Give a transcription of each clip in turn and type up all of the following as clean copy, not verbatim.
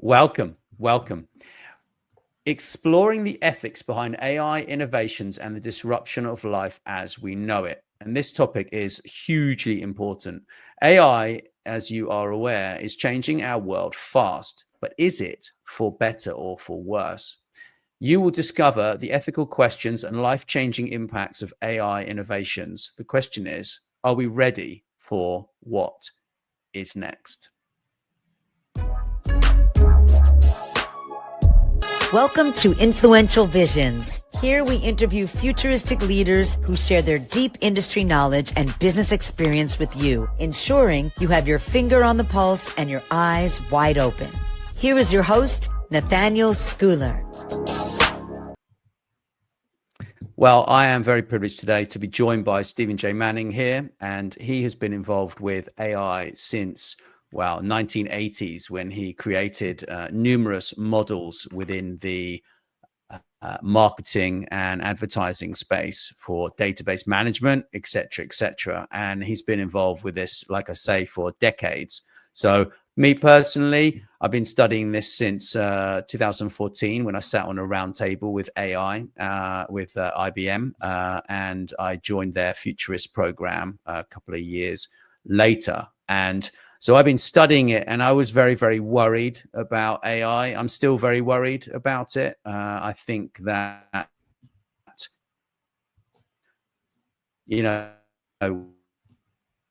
Welcome, welcome. Exploring the ethics behind AI innovations and the disruption of life as we know it. And this topic is hugely important. AI, as you are aware, is changing our world fast, but is it for better or for worse? You will discover the ethical questions and life-changing impacts of AI innovations. The question is, are we ready for what is next? Welcome to Influential Visions. Here we interview futuristic leaders who share their deep industry knowledge and business experience with you, ensuring you have your finger on the pulse and your eyes wide open. Here is your host, Nathaniel Schooler. Well, I am very privileged today to be joined by Stephen J. Manning here, and he has been involved with AI since 1980s, when he created numerous models within the marketing and advertising space for database management, etc., etc. And he's been involved with this, like I say, for decades. So me personally, I've been studying this since 2014, when I sat on a round table with AI, with IBM, and I joined their futurist program a couple of years later. And so I've been studying it, and I was very, very worried about AI. I'm still very worried about it. I think that,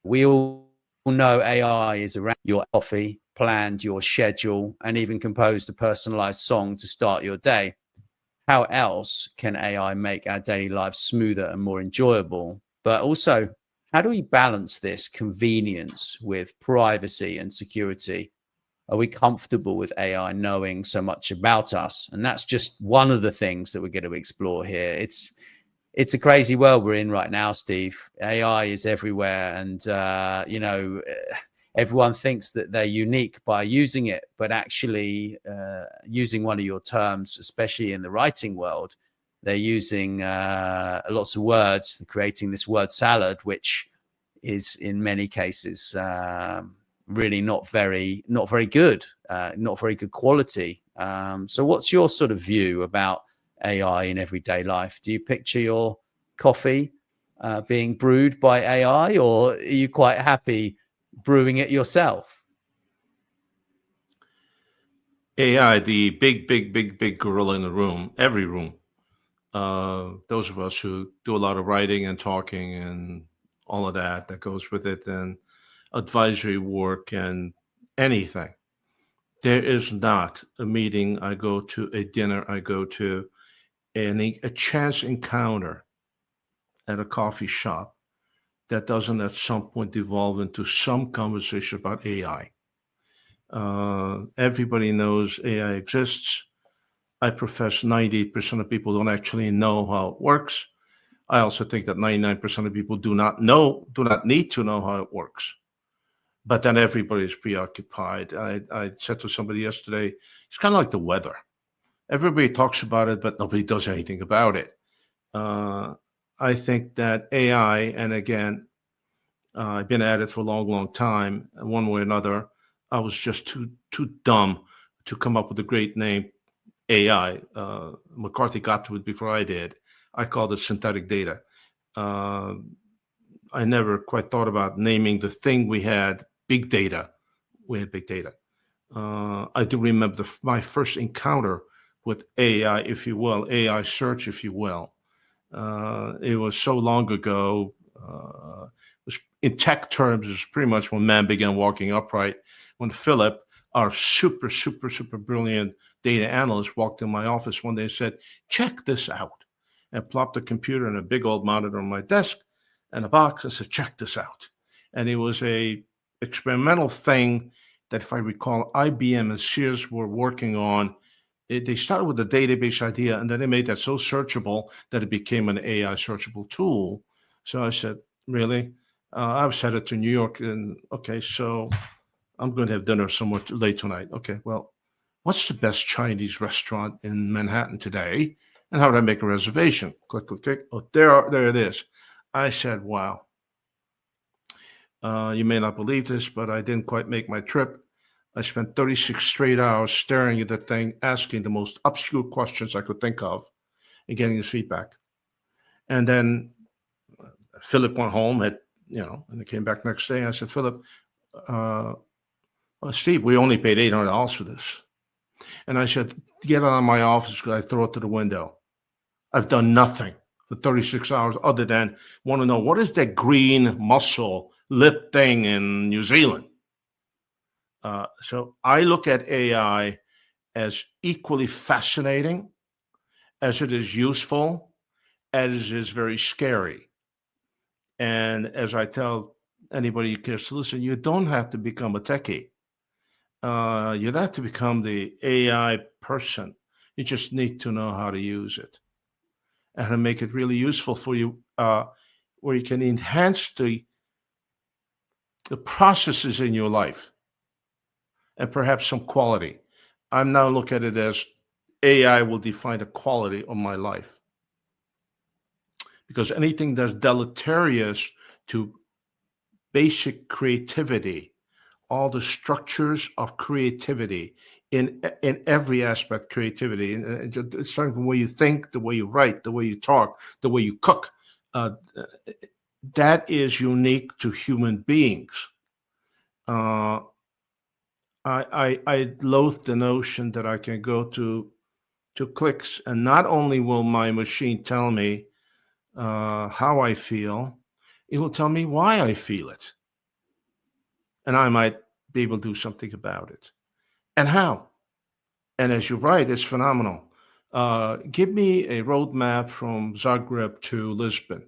we all know AI is around your coffee, planned your schedule, and even composed a personalized song to start your day. How else can AI make our daily lives smoother and more enjoyable? But also, how do we balance this convenience with privacy and security? Are we comfortable with AI knowing so much about us? And that's just one of the things that we're going to explore here. It's a crazy world we're in right now, Steve. AI is everywhere, and everyone thinks that they're unique by using it, but actually, using one of your terms, especially in the writing world, they're using lots of words, they're creating this word salad, which is in many cases really not very good, not very good quality. So what's your sort of view about AI in everyday life? Do you picture your coffee being brewed by AI, or are you quite happy brewing it yourself? AI, the big gorilla in the room, every room. Those of us who do a lot of writing and talking and all of that goes with it, and advisory work and anything. There is not a meeting I go to, a dinner I go to, a chance encounter at a coffee shop that doesn't at some point devolve into some conversation about AI. Everybody knows AI exists. I profess 98% of people don't actually know how it works. I also think that 99% of people do not need to know how it works. But then everybody's preoccupied. I said to somebody yesterday, it's kind of like the weather. Everybody talks about it, but nobody does anything about it. I think that AI, and again, I've been at it for a long time, one way or another. I was just too dumb to come up with a great name, AI. McCarthy got to it before I did. I called it synthetic data. I never quite thought about naming the thing we had big data. We had big data. I do remember my first encounter with AI, if you will, AI search, if you will. It was so long ago. In tech terms, it was pretty much when man began walking upright. When Philip, our super brilliant data analyst, walked in my office one day and said, "Check this out," and plopped a computer and a big old monitor on my desk and a box and said, "Check this out." And it was a experimental thing that, if I recall, IBM and Sears were working on. They started with a database idea, and then they made that so searchable that it became an AI searchable tool. So I said, "Really?" I was headed to New York, and okay, so I'm going to have dinner somewhere late tonight. Okay, well, what's the best Chinese restaurant in Manhattan today? And how do I make a reservation? Click, click, click. Oh, there it is. I said, wow. You may not believe this, but I didn't quite make my trip. I spent 36 straight hours staring at the thing, asking the most obscure questions I could think of, and getting his feedback. And then Philip went home, and they came back next day. And I said, Philip, Steve, we only paid $800 for this. And I said, get it out of my office because I throw it to the window. I've done nothing for 36 hours other than want to know what is that green muscle lip thing in New Zealand. So I look at AI as equally fascinating as it is useful, as it is very scary. And as I tell anybody who cares to listen, you don't have to become a techie. You don't have to become the AI person. You just need to know how to use it and how to make it really useful for you, where you can enhance the processes in your life and perhaps some quality. I'm now looking at it as AI will define the quality of my life. Because anything that's deleterious to basic creativity, all the structures of creativity in every aspect, creativity, and it's starting from the way you think, the way you write, the way you talk, the way you cook, that is unique to human beings. I loathe the notion that I can go to clicks, and not only will my machine tell me how I feel, it will tell me why I feel it. And I might be able to do something about it. And how? And as you're right, it's phenomenal. Give me a roadmap from Zagreb to Lisbon.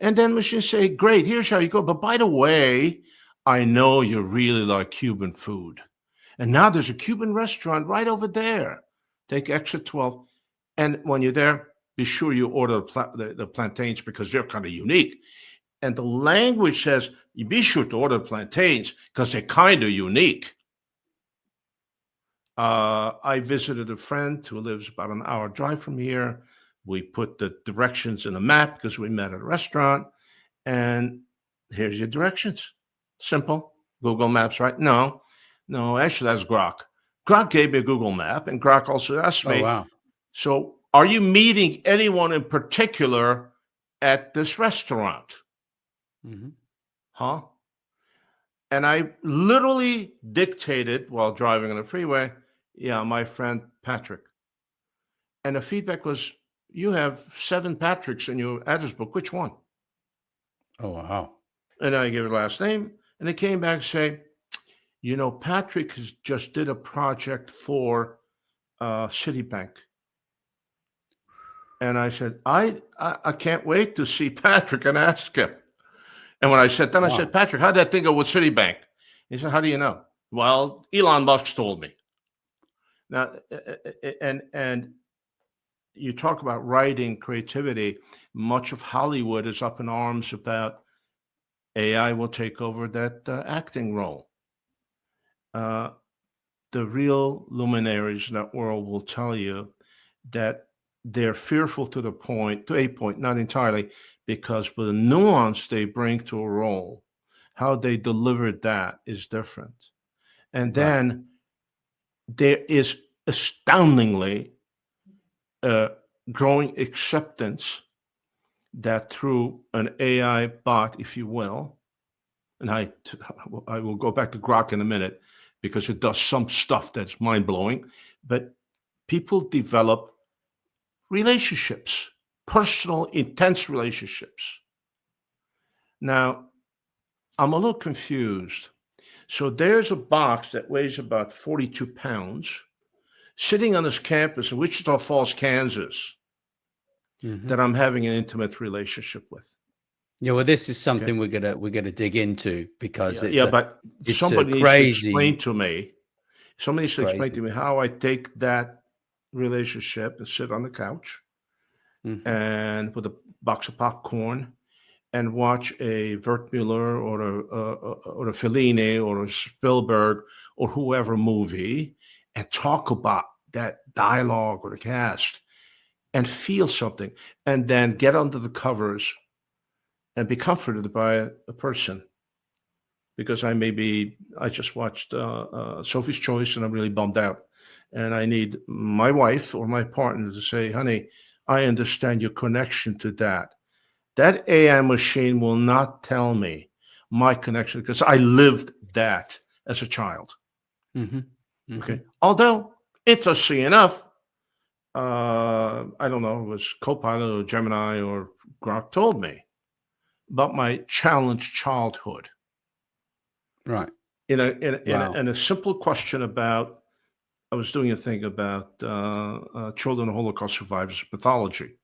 And then machine say, great, here's how you go. But by the way, I know you really like Cuban food. And now there's a Cuban restaurant right over there. Take extra 12. And when you're there, be sure you order the plantains because they're kind of unique. And the language says, you be sure to order plantains because they're kind of unique. I visited a friend who lives about an hour drive from here. We put the directions in a map because we met at a restaurant. And here's your directions. Simple. Google Maps, right? No, actually, that's Grok. Grok gave me a Google map, and Grok also asked me, wow. So are you meeting anyone in particular at this restaurant? Mm-hmm. Huh? And I literally dictated while driving on the freeway, yeah, my friend Patrick. And the feedback was, you have 7 Patricks in your address book. Which one? Oh, wow. And I gave it last name, and they came back and say, Patrick just did a project for Citibank. And I said, I can't wait to see Patrick and ask him. And when I said, then I said, Patrick, how did that thing go with Citibank? He said, how do you know? Well, Elon Musk told me. Now, and you talk about writing, creativity. Much of Hollywood is up in arms about AI will take over that acting role. The real luminaries in that world will tell you that they're fearful to a point, not entirely, because with the nuance they bring to a role, how they delivered that is different. And then there is astoundingly growing acceptance that through an AI bot, if you will, and I will go back to Grok in a minute because it does some stuff that's mind-blowing, but people develop relationships, personal, intense relationships. Now, I'm a little confused. So there's a box that weighs about 42 pounds sitting on this campus in Wichita Falls, Kansas, that I'm having an intimate relationship with. Yeah, well, this is something we're gonna dig into because but somebody needs to explain to me. Somebody needs to explain to me how I take that relationship and sit on the couch and with a box of popcorn and watch a Wertmüller or a Fellini or a Spielberg or whoever movie and talk about that dialogue or the cast and feel something, and then get under the covers and be comforted by a person because I just watched Sophie's Choice and I'm really bummed out. And I need my wife or my partner to say, honey, I understand your connection to that. That AI machine will not tell me my connection because I lived that as a child. Okay. Although, interesting enough, I don't know, it was Copilot or Gemini or Grok told me about my challenged childhood. Right. In a simple question about, I was doing a thing about children of Holocaust survivors pathology.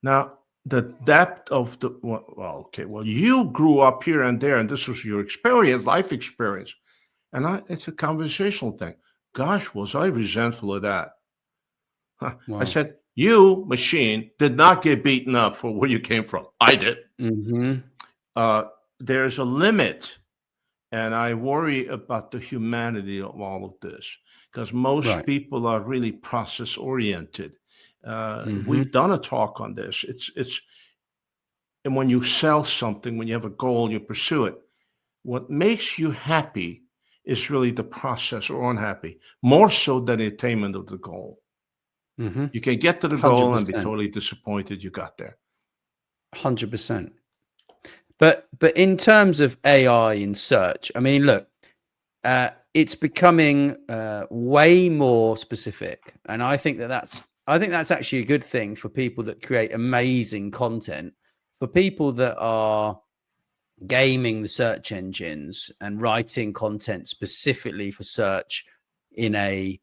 Now, the depth of the, well, you grew up here and there, and this was your experience, life experience. And it's a conversational thing. Gosh, was I resentful of that. Wow. I said, you, machine, did not get beaten up for where you came from. I did. There's a limit. And I worry about the humanity of all of this, because most people are really process oriented. We've done a talk on this. And when you sell something, when you have a goal, you pursue it. What makes you happy is really the process, or unhappy, more so than the attainment of the goal. You can get to the goal 100%. And be totally disappointed you got there. 100%. But in terms of AI in search, I mean, look, it's becoming way more specific, and I think that's actually a good thing for people that create amazing content. For people that are gaming the search engines and writing content specifically for search in a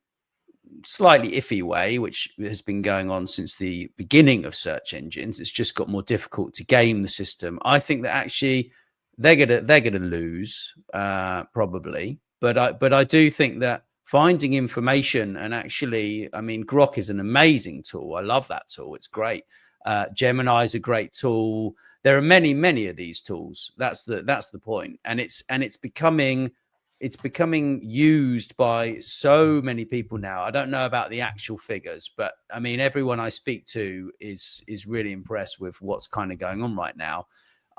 slightly iffy way, which has been going on since the beginning of search engines. It's just got more difficult to game the system. I think that actually they're gonna lose probably, but I do think that finding information, and actually, I mean, Grok is an amazing tool. I love that tool. It's great. Gemini is a great tool. There are many of these tools. That's the point. And it's becoming used by so many people now. I don't know about the actual figures, but I mean, everyone I speak to is really impressed with what's kind of going on right now.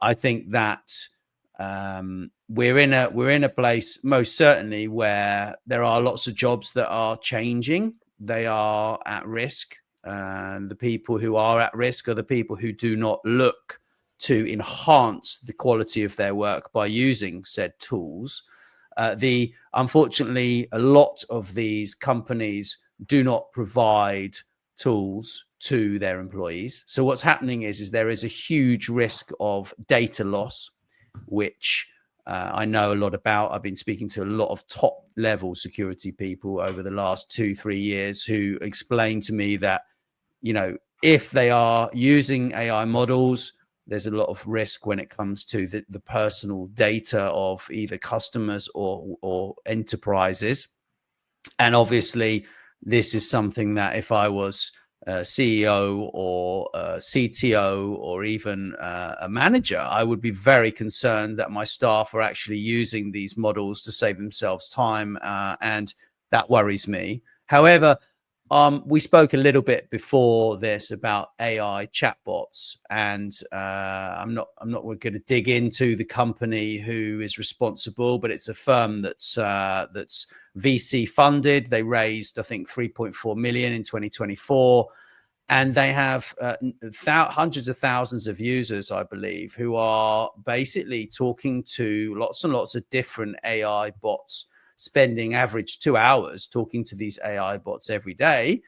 I think that we're in a place, most certainly, where there are lots of jobs that are changing. They are at risk. And the people who are at risk are the people who do not look to enhance the quality of their work by using said tools. Unfortunately, a lot of these companies do not provide tools to their employees. So what's happening is there is a huge risk of data loss, which I know a lot about. I've been speaking to a lot of top level security people over the last 2-3 years who explain to me that, you know, if they are using AI models, there's a lot of risk when it comes to the personal data of either customers or enterprises. And obviously, this is something that if I was a CEO or a CTO or even a manager, I would be very concerned that my staff are actually using these models to save themselves time. And that worries me. However, we spoke a little bit before this about AI chatbots, and I'm not going to dig into the company who is responsible, but it's a firm that's VC funded. They raised, I think, 3.4 million in 2024, and they have hundreds of thousands of users, I believe, who are basically talking to lots and lots of different AI bots, spending average 2 hours talking to these AI bots every day.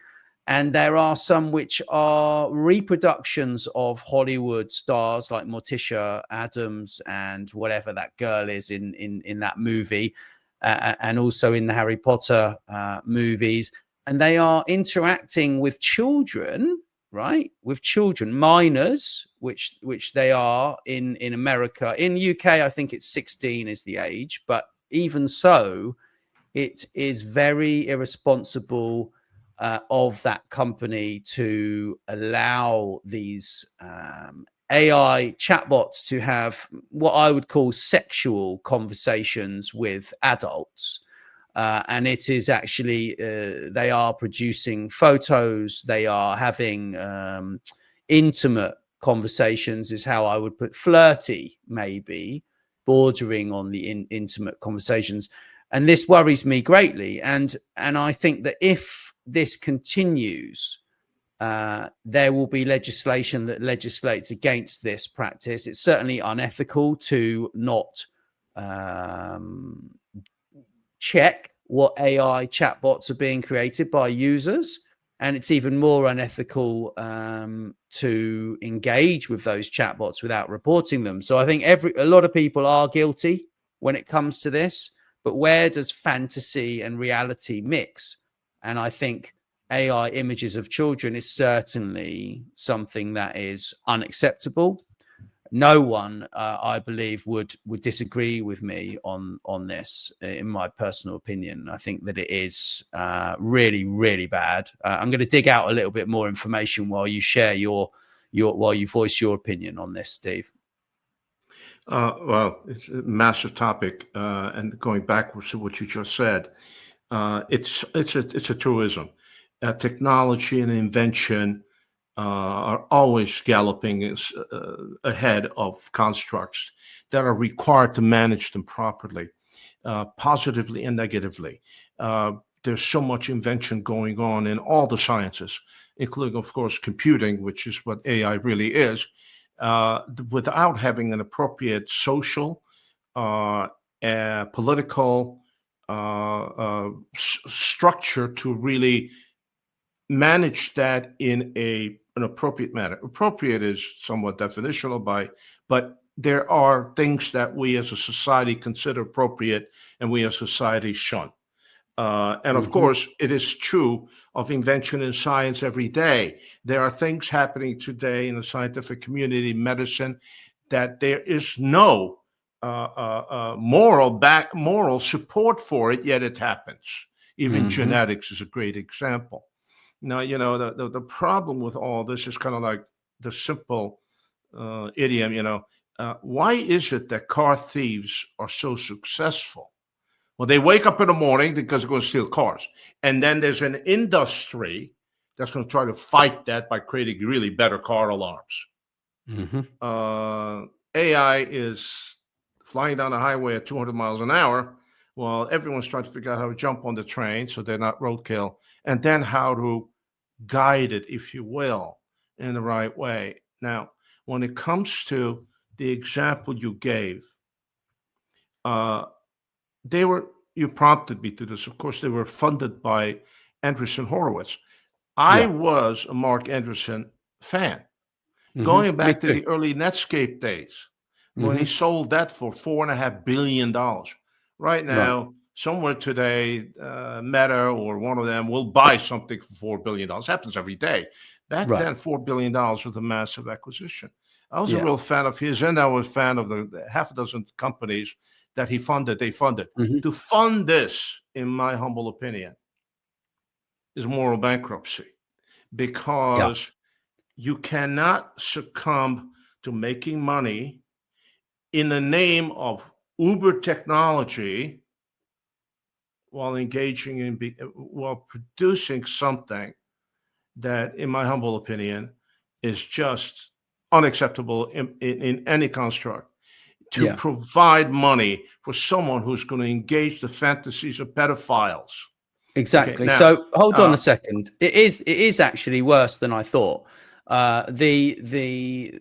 And there are some which are reproductions of Hollywood stars like Morticia Adams and whatever that girl is in that movie, and also in the Harry Potter movies. And they are interacting with children, right? With children, minors, which they are in America. In UK, I think it's 16 is the age, but even so, it is very irresponsible of that company to allow these AI chatbots to have what I would call sexual conversations with adults. And it is actually, they are producing photos, they are having intimate conversations, is how I would put, flirty maybe, bordering on the intimate conversations. And this worries me greatly. And I think that if this continues, there will be legislation that legislates against this practice. It's certainly unethical to not check what AI chatbots are being created by users. And it's even more unethical to engage with those chatbots without reporting them. So I think a lot of people are guilty when it comes to this. But where does fantasy and reality mix? And I think AI images of children is certainly something that is unacceptable. No one, I believe, would disagree with me on this, in my personal opinion. I think that it is really, really bad. I'm going to dig out a little bit more information while you share while you voice your opinion on this, Steve. Well, it's a massive topic, and going backwards to what you just said, it's a truism. Technology and invention are always galloping ahead of constructs that are required to manage them properly, positively and negatively. There's so much invention going on in all the sciences, including, of course, computing, which is what AI really is. Without having an appropriate social, political structure to really manage that in an appropriate manner. Appropriate is somewhat definitional, but there are things that we as a society consider appropriate and we as a society shun. And of course, it is true of invention in science every day. There are things happening today in the scientific community, medicine, that there is no moral support for it, yet it happens. Even genetics is a great example. Now, the problem with all this is kind of like the simple idiom, why is it that car thieves are so successful? Well, they wake up in the morning because they're going to steal cars. And then there's an industry that's going to try to fight that by creating really better car alarms. AI is flying down the highway at 200 miles an hour while everyone's trying to figure out how to jump on the train so they're not roadkill, and then how to guide it, if you will, in the right way. Now, when it comes to the example you gave, you prompted me to this. Of course, they were funded by Andreessen Horowitz. I was a Mark Andreessen fan, going back to the early Netscape days when he sold that for $4.5 billion. Right now, somewhere today, Meta or one of them will buy something for $4 billion. It happens every day. Back then, $4 billion was a massive acquisition. I was a real fan of his, and I was a fan of the half a dozen companies that he funded. They funded. To fund this, in my humble opinion, is moral bankruptcy, because you cannot succumb to making money in the name of uber technology while engaging in while producing something that, in my humble opinion, is just unacceptable in any construct. To provide money for someone who's going to engage the fantasies of pedophiles. Exactly. Okay, now, so hold on a second. It is actually worse than I thought.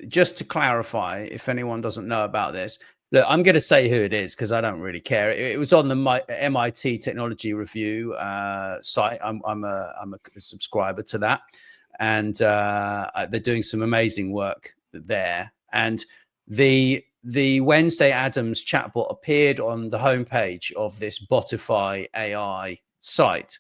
Just to clarify, if anyone doesn't know about this, look, I'm going to say who it is because I don't really care. It was on the MIT Technology Review site. I'm a subscriber to that, and they're doing some amazing work there. And the Wednesday Addams chatbot appeared on the homepage of this Botify AI site.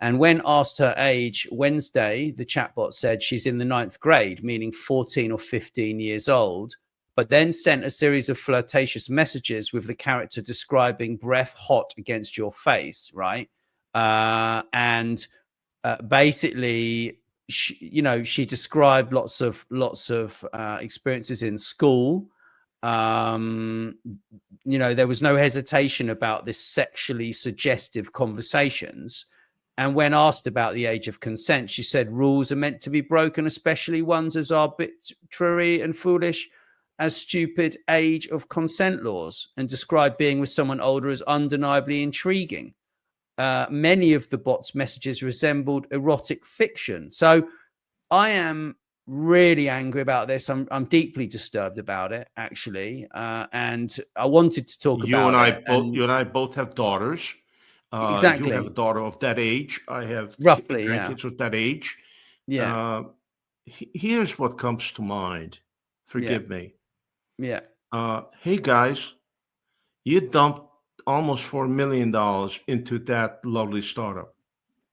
And when asked her age, Wednesday, the chatbot said she's in the 9th grade, meaning 14 or 15 years old, but then sent a series of flirtatious messages with the character describing breath hot against your face, right? Basically, she described lots of experiences in school. There was no hesitation about this sexually suggestive conversations. And when asked about the age of consent, she said rules are meant to be broken, especially ones as arbitrary and foolish. as stupid age of consent laws and describe being with someone older as undeniably intriguing. Many of the bot's messages resembled erotic fiction. So I am really angry about this. I'm deeply disturbed about it, actually. And I wanted to talk about it. You and I both have daughters. Exactly. You have a daughter of that age. I have roughly grandkids of that age. Yeah. Here's what comes to mind. Forgive me. Yeah. Hey guys, you dumped almost $4 million into that lovely startup.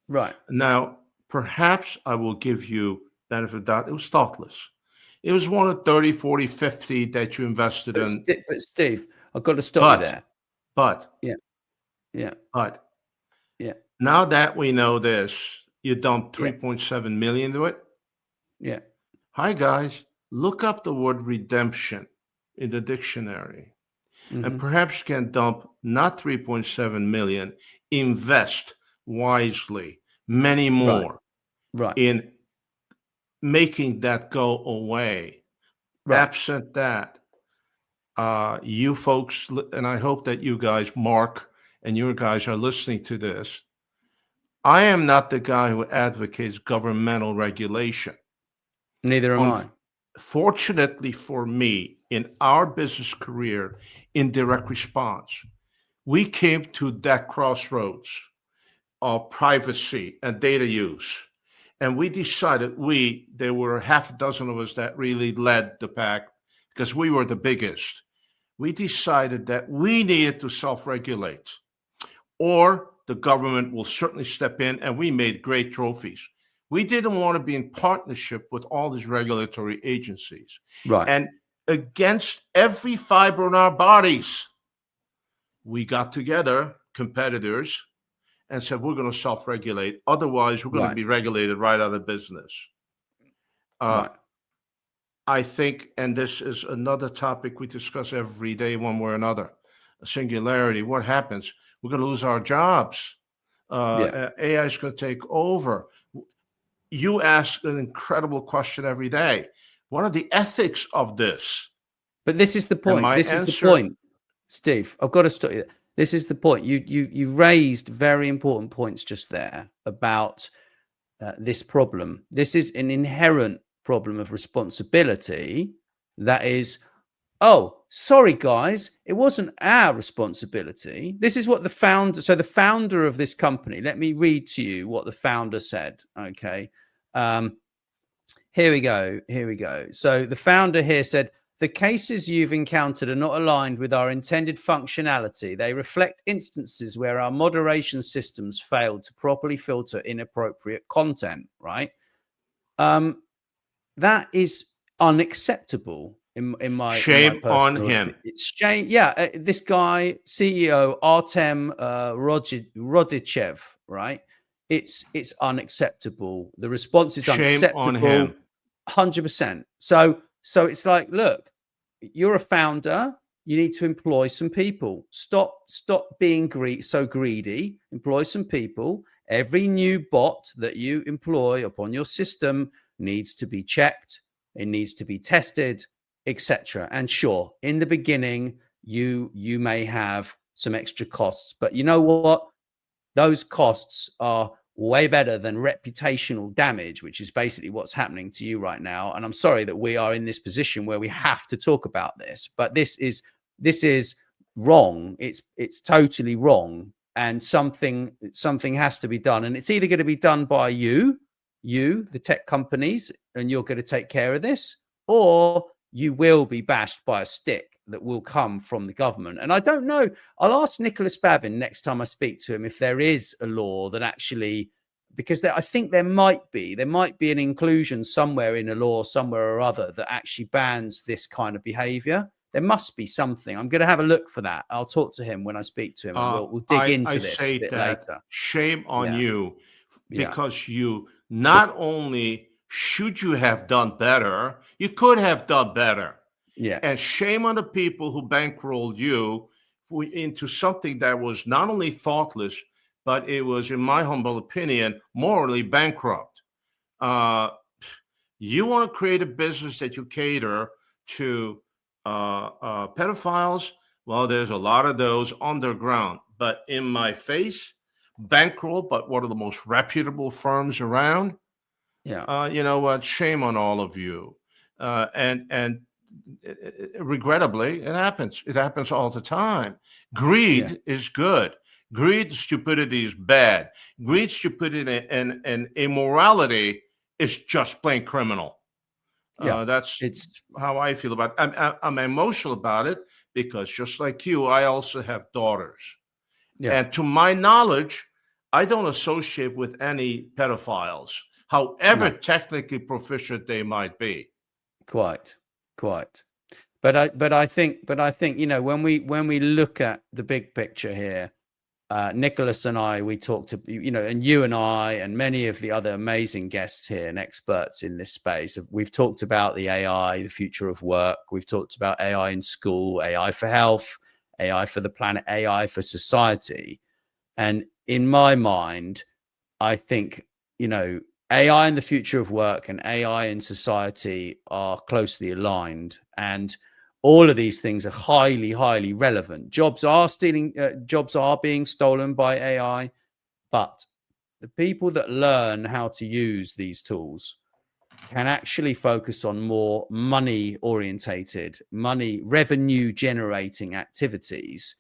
Right. Now, perhaps I will give you benefit of that. It was thoughtless. It was one of 30, 40, 50 that you invested in. But Steve, I've got to stop you there. But now that we know this, you dumped 3.7 million into it. Yeah. Hi guys, look up the word redemption in the dictionary. And perhaps you can dump not 3.7 million, invest wisely, many more in making that go away. Absent that, you folks, and I hope that you guys, Mark, and your guys are listening to this. I am not the guy who advocates governmental regulation. Neither am I. Fortunately for me, in our business career, in direct response, we came to that crossroads of privacy and data use. And we decided there were half a dozen of us that really led the pack because we were the biggest. We decided that we needed to self-regulate, or the government will certainly step in, and we made great trophies. We didn't want to be in partnership with all these regulatory agencies. Right. And against every fiber in our bodies, we got together, competitors, and said, we're going to self-regulate. Otherwise, we're going to be regulated right out of business. I think, and this is another topic we discuss every day, one way or another, singularity. What happens? We're going to lose our jobs. AI is going to take over. You ask an incredible question every day. What are the ethics of this? But this is the point. This is the point, Steve. I've got to stop you. This is the point. You raised very important points just there about this problem. This is an inherent problem of responsibility. That is, oh, sorry guys, it wasn't our responsibility. This is what the founder. So the founder of this company. Let me read to you what the founder said. Okay. Here we go. So the founder here said, the cases you've encountered are not aligned with our intended functionality. They reflect instances where our moderation systems failed to properly filter inappropriate content, right? That is unacceptable in my shame on him. It's shame. Yeah. This guy, CEO Artem Rodichev, right? It's unacceptable. The response is unacceptable. Shame on him. 100%. So it's like, look, you're a founder. You need to employ some people. Stop being so greedy. Employ some people. Every new bot that you employ upon your system needs to be checked. It needs to be tested, etc. And sure, in the beginning, you may have some extra costs, but you know what? Those costs are way better than reputational damage, which is basically what's happening to you right now. And I'm sorry that we are in this position where we have to talk about this, but this is wrong. It's totally wrong. And something has to be done. And it's either going to be done by you, the tech companies, and you're going to take care of this, or you will be bashed by a stick that will come from the government. And I don't know. I'll ask Nicholas Babin next time I speak to him if there is a law that actually, because I think there might be an inclusion somewhere in a law somewhere or other that actually bans this kind of behavior. There must be something. I'm going to have a look for that. I'll talk to him when I speak to him. And we'll dig into this a bit later. Shame on you, because you not only should you have done better, you could have done better. Yeah. And shame on the people who bankrolled you into something that was not only thoughtless, but it was, in my humble opinion, morally bankrupt. You want to create a business that you cater to pedophiles, well, there's a lot of those underground. But in my face, bankrolled by one of the most reputable firms around, you know what? Shame on all of you. And regrettably, it happens. It happens all the time. Greed is good. Greed, stupidity is bad. Greed, stupidity, and immorality is just plain criminal. It's how I feel about it. I'm emotional about it because just like you, I also have daughters. And to my knowledge, I don't associate with any pedophiles, however technically proficient they might be. Quite. But I think, you know, when we look at the big picture here, Nicholas and I, we talked to, you know, and you and I and many of the other amazing guests here and experts in this space. We've talked about the AI, the future of work. We've talked about AI in school, AI for health, AI for the planet, AI for society. And in my mind, I think, you know, AI in the future of work and AI in society are closely aligned. And all of these things are highly, highly relevant. Jobs are being stolen by AI, but the people that learn how to use these tools can actually focus on more money-orientated, revenue-generating activities,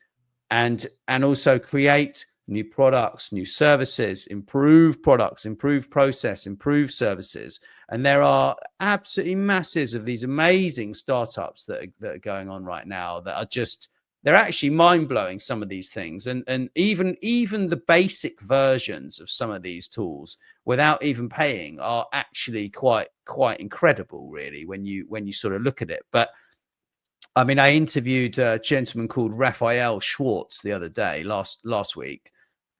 and also create new products, new services, improve products, improve process, improve services. And there are absolutely masses of these amazing startups that are going on right now that are just, they're actually mind-blowing, some of these things. And even the basic versions of some of these tools without even paying are actually quite incredible, really, when you sort of look at it. But I mean, I interviewed a gentleman called Raphael Schwartz the other day, last week,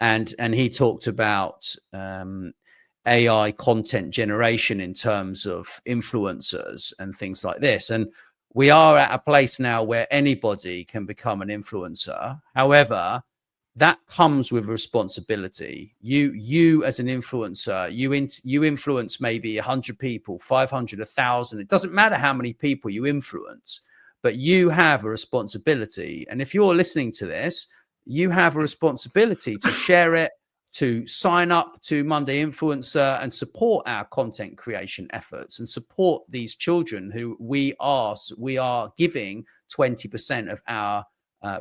and he talked about AI content generation in terms of influencers and things like this. And we are at a place now where anybody can become an influencer. However, that comes with responsibility. You as an influencer, you influence maybe 100 people, 500, 1,000. It doesn't matter how many people you influence, but you have a responsibility. And if you're listening to this, you have a responsibility to share it, to sign up to Monday Influencer and support our content creation efforts and support these children who we are giving 20% of our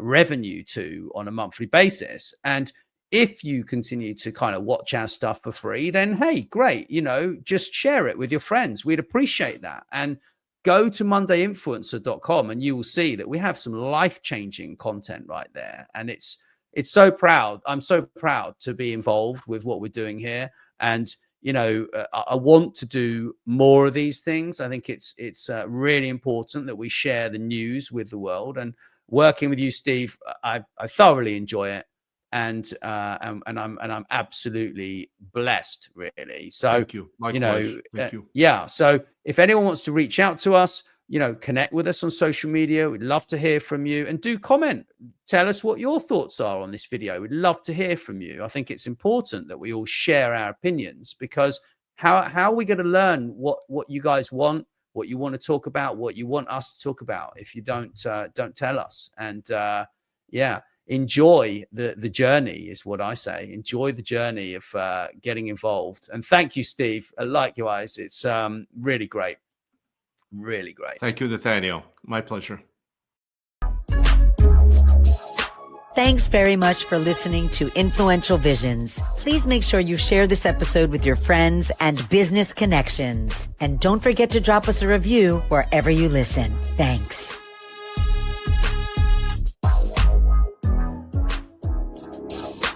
revenue to on a monthly basis. And if you continue to kind of watch our stuff for free, then hey, great, you know, just share it with your friends. We'd appreciate that. And go to mondayinfluencer.com and you will see that we have some life-changing content right there. And it's so proud. I'm so proud to be involved with what we're doing here. And, you know, I want to do more of these things. I think it's really important that we share the news with the world. And working with you, Steve, I thoroughly enjoy it. And I'm absolutely blessed, really. So, thank you. Likewise. Thank you. Yeah. So if anyone wants to reach out to us, you know, connect with us on social media. We'd love to hear from you, and do comment. Tell us what your thoughts are on this video. We'd love to hear from you. I think it's important that we all share our opinions, because how are we going to learn what you guys want, what you want to talk about, what you want us to talk about if you don't tell us? And enjoy the journey is what I say. Enjoy the journey of getting involved. And thank you, Steve. Likewise, it's really great. Really great. Thank you, Nathaniel. My pleasure. Thanks very much for listening to Influential Visions. Please make sure you share this episode with your friends and business connections. And don't forget to drop us a review wherever you listen. Thanks.